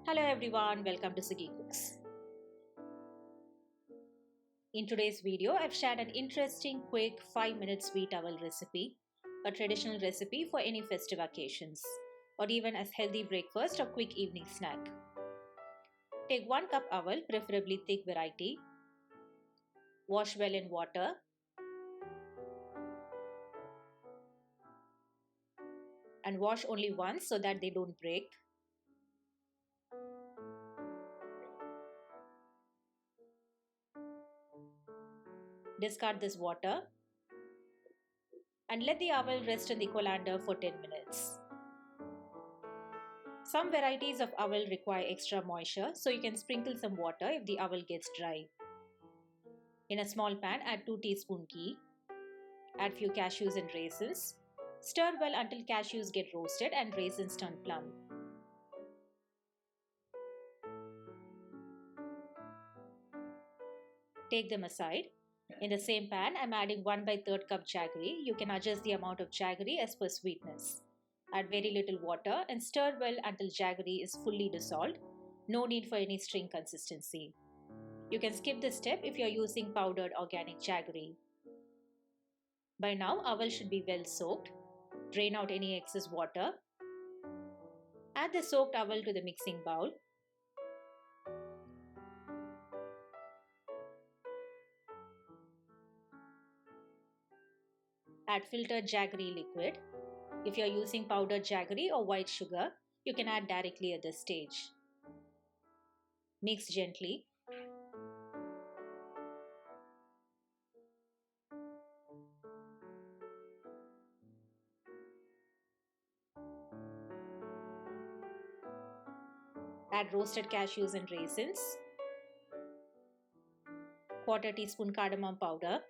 Hello everyone, welcome to Siggy Cooks. In today's video, I've shared an interesting, quick 5-minute sweet aval recipe, a traditional recipe for any festive occasions, or even as healthy breakfast or quick evening snack. Take 1 cup aval, preferably thick variety. Wash well in water. And wash only once so that they don't break. Discard this water and let the aval rest in the colander for 10 minutes. Some varieties of aval require extra moisture, so you can sprinkle some water if the aval gets dry. In a small pan, add 2 teaspoons ghee. Add few cashews and raisins. Stir well until cashews get roasted and raisins turn plump. Take them aside. In the same pan, I'm adding 1/3 cup jaggery. You can adjust the amount of jaggery as per sweetness. Add very little water and stir well until jaggery is fully dissolved. No need for any string consistency. You can skip this step if you're using powdered organic jaggery. By now, aval should be well soaked. Drain out any excess water. Add the soaked aval to the mixing bowl. Add filtered jaggery liquid. If you are using powdered jaggery or white sugar, you can add directly at this stage. Mix gently. Add roasted cashews and raisins. 1/4 teaspoon cardamom powder.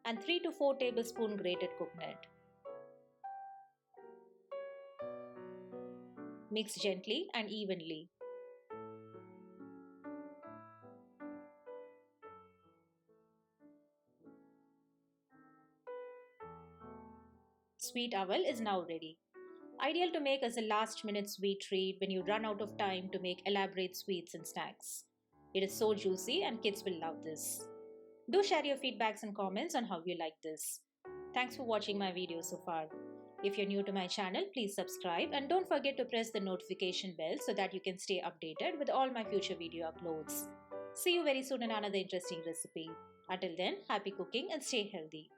And 3 to 4 tablespoons grated coconut. Mix gently and evenly. Sweet aval is now ready. Ideal to make as a last-minute sweet treat when you run out of time to make elaborate sweets and snacks. It is so juicy and kids will love this. Do share your feedbacks and comments on how you like this. Thanks for watching my video so far. If you're new to my channel, please subscribe and don't forget to press the notification bell so that you can stay updated with all my future video uploads. See you very soon in another interesting recipe. Until then, happy cooking and stay healthy.